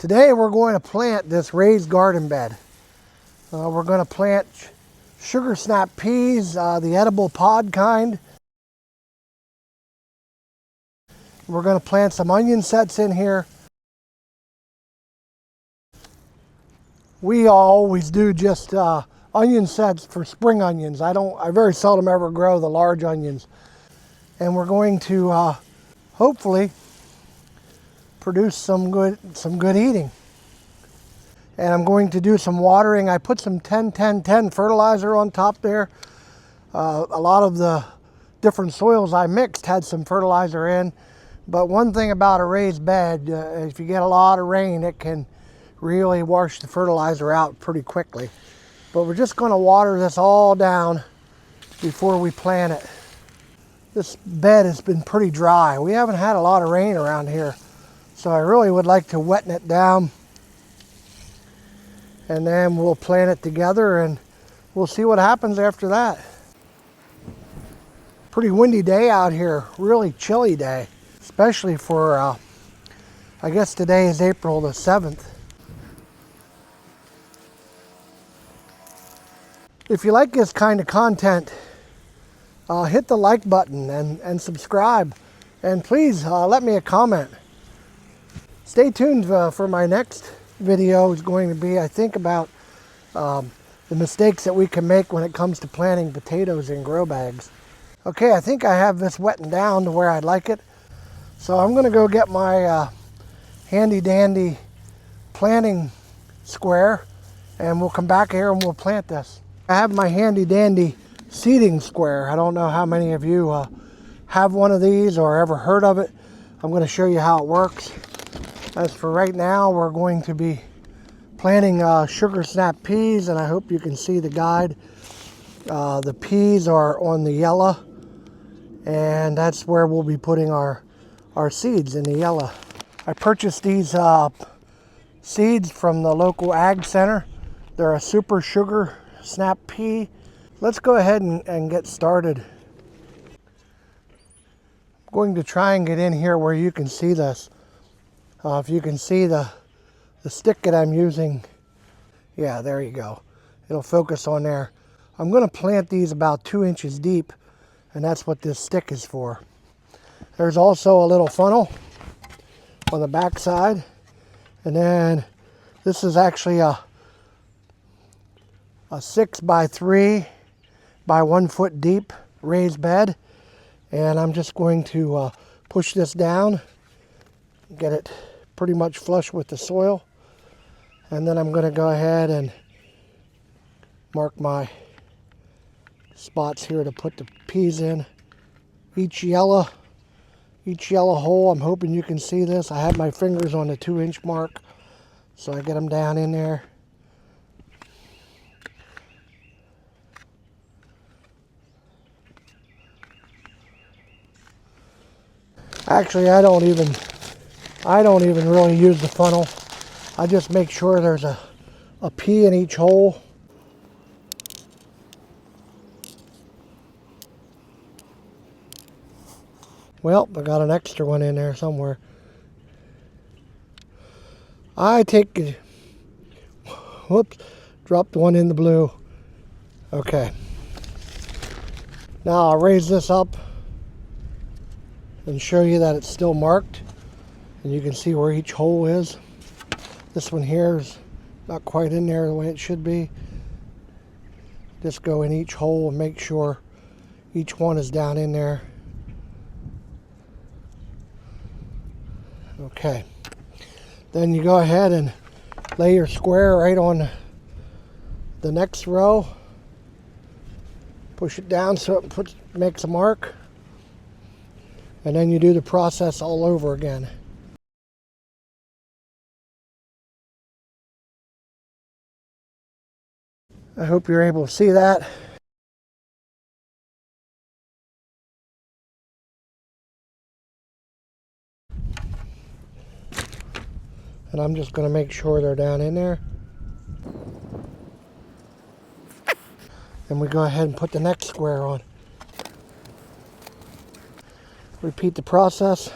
Today we're going to plant this raised garden bed. We're going to plant sugar snap peas, the edible pod kind. We're going to plant some onion sets in here. We always do just onion sets for spring onions. I very seldom ever grow the large onions. And we're going to hopefully produce some good eating. And I'm going to do some watering. I put some 10-10-10 fertilizer on top there. A lot of the different soils I mixed had some fertilizer in. But one thing about a raised bed, if you get a lot of rain, it can really wash the fertilizer out pretty quickly. But we're just going to water this all down before we plant it. This bed has been pretty dry. We haven't had a lot of rain around here. So I really would like to wetten it down. And then we'll plant it together and we'll see what happens after that. Pretty windy day out here, really chilly day, especially for, I guess today is April the 7th. If you like this kind of content, hit the like button and subscribe. And please let me a comment. Stay tuned for my next video. Is going to be, I think, about the mistakes that we can make when it comes to planting potatoes in grow bags. Okay, I think I have this wetting down to where I'd like it. So I'm going to go get my handy dandy planting square and we'll come back here and we'll plant this. I have my handy dandy seeding square. I don't know how many of you have one of these or ever heard of it. I'm going to show you how it works. As for right now, we're going to be planting sugar snap peas, and I hope you can see the guide. The peas are on the yellow, and that's where we'll be putting our seeds, in the yellow. I purchased these seeds from the local ag center. They're a super sugar snap pea. Let's go ahead and get started. I'm going to try and get in here where you can see this. If you can see the stick that I'm using, yeah, there you go. It'll focus on there. I'm going to plant these about 2 inches deep, and that's what this stick is for. There's also a little funnel on the back side, and then this is actually a 6 by 3 by 1 foot deep raised bed, and I'm just going to push this down, get it pretty much flush with the soil, and then I'm going to go ahead and mark my spots here to put the peas in. Each yellow hole, I'm hoping you can see this. I have my fingers on the 2-inch mark, so I get them down in there. Actually, I don't even really use the funnel. I just make sure there's a pea in each hole. Well, I got an extra one in there somewhere. Whoops, dropped one in the blue. Okay. Now I'll raise this up and show you that it's still marked. And you can see where each hole is. This one here is not quite in there the way it should be. Just go in each hole and make sure each one is down in there. Okay. Then you go ahead and lay your square right on the next row. Push it down so it makes a mark. And then you do the process all over again. I hope you're able to see that. And I'm just going to make sure they're down in there. Then we go ahead and put the next square on. Repeat the process.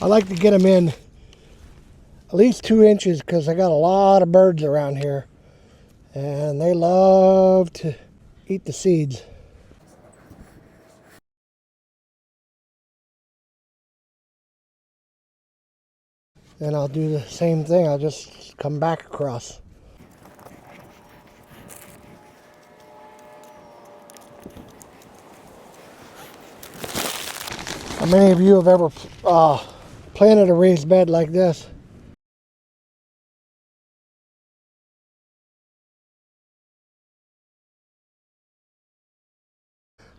I like to get them in at least 2 inches because I got a lot of birds around here and they love to eat the seeds. And I'll do the same thing. I'll just come back across. How many of you have ever planted a raised bed like this?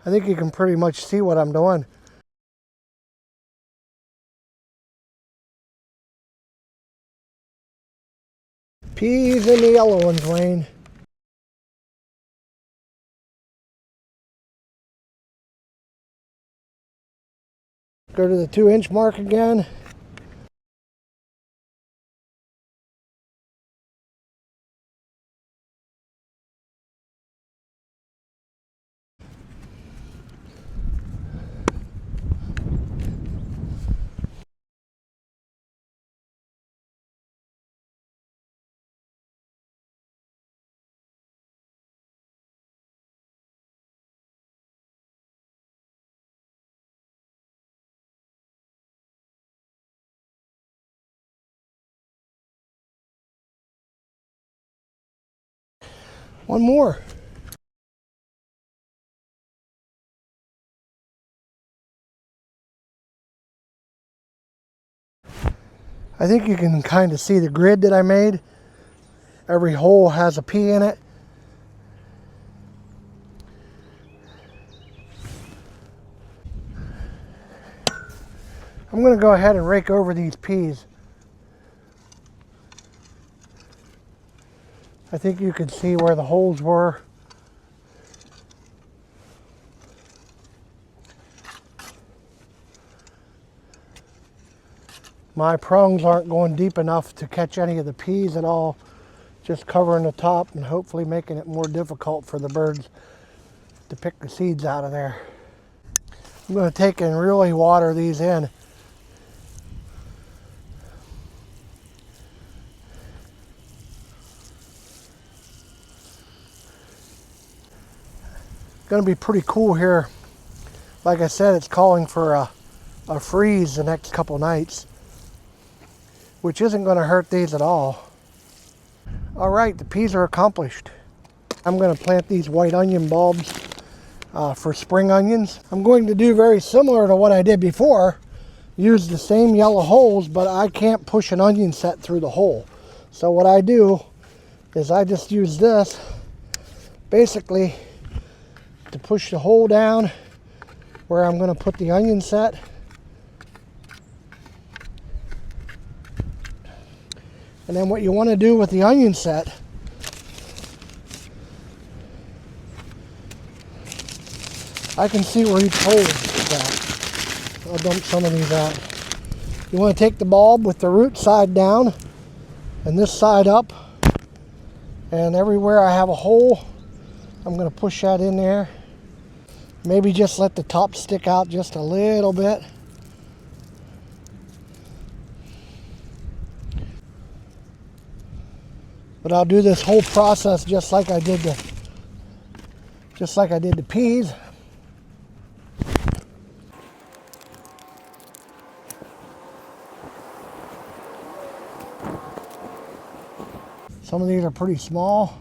I think you can pretty much see what I'm doing. Peas and the yellow ones, Wayne. Go to the 2-inch mark again. One more. I think you can kind of see the grid that I made. Every hole has a pea in it. I'm going to go ahead and rake over these peas. I think you can see where the holes were. My prongs aren't going deep enough to catch any of the peas at all. Just covering the top and hopefully making it more difficult for the birds to pick the seeds out of there. I'm going to take and really water these in. Going to be pretty cool here. Like I said, it's calling for a freeze the next couple nights, which isn't going to hurt these at all. All right, the peas are accomplished. I'm going to plant these white onion bulbs for spring onions. I'm going to do very similar to what I did before. Use the same yellow holes, but I can't push an onion set through the hole. So what I do is I just use this basically to push the hole down where I'm going to put the onion set. And then what you want to do with the onion set, I can see where each hole is at. I'll dump some of these out. You want to take the bulb with the root side down and this side up. And everywhere I have a hole, I'm going to push that in there. Maybe just let the top stick out just a little bit. But I'll do this whole process just like I did the peas. Some of these are pretty small.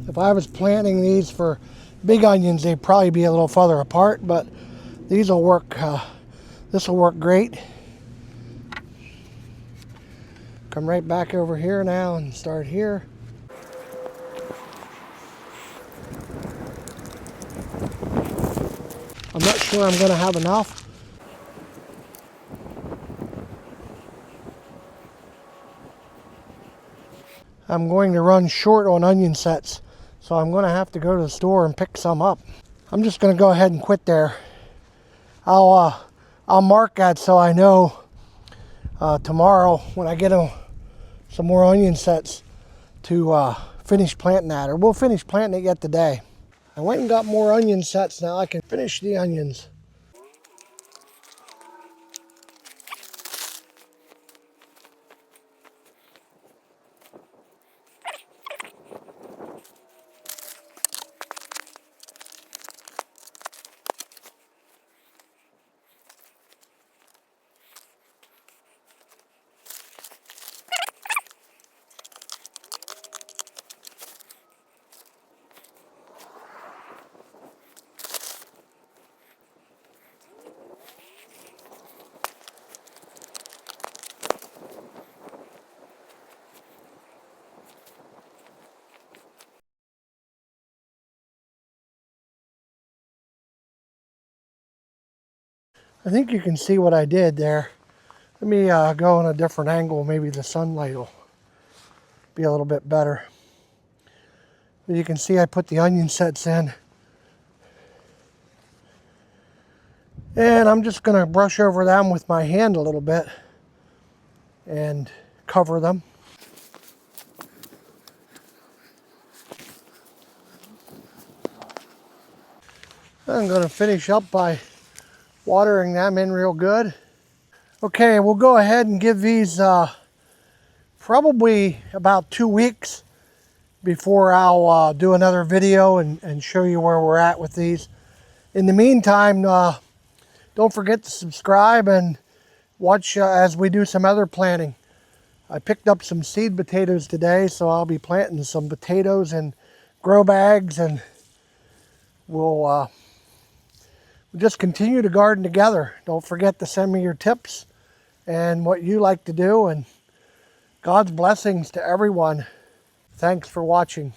If I was planting these for big onions, they'd probably be a little farther apart, but these will work. This will work great. Come right back over here now and start here. I'm not sure I'm going to have enough. I'm going to run short on onion sets, so I'm going to have to go to the store and pick some up. I'm just going to go ahead and quit there. I'll mark that so I know tomorrow when I get some more onion sets to finish planting that, or we'll finish planting it yet today. I went and got more onion sets. Now I can finish the onions. I think you can see what I did there. Let me go on a different angle. Maybe the sunlight will be a little bit better. But you can see I put the onion sets in. And I'm just going to brush over them with my hand a little bit and cover them. I'm going to finish up by watering them in real good. Okay, we'll go ahead and give these probably about 2 weeks before I'll do another video and show you where we're at with these. In the meantime, don't forget to subscribe and watch as we do some other planting. I picked up some seed potatoes today, so I'll be planting some potatoes in grow bags, and we'll just continue to garden together. Don't forget to send me your tips and what you like to do, and God's blessings to everyone. Thanks for watching.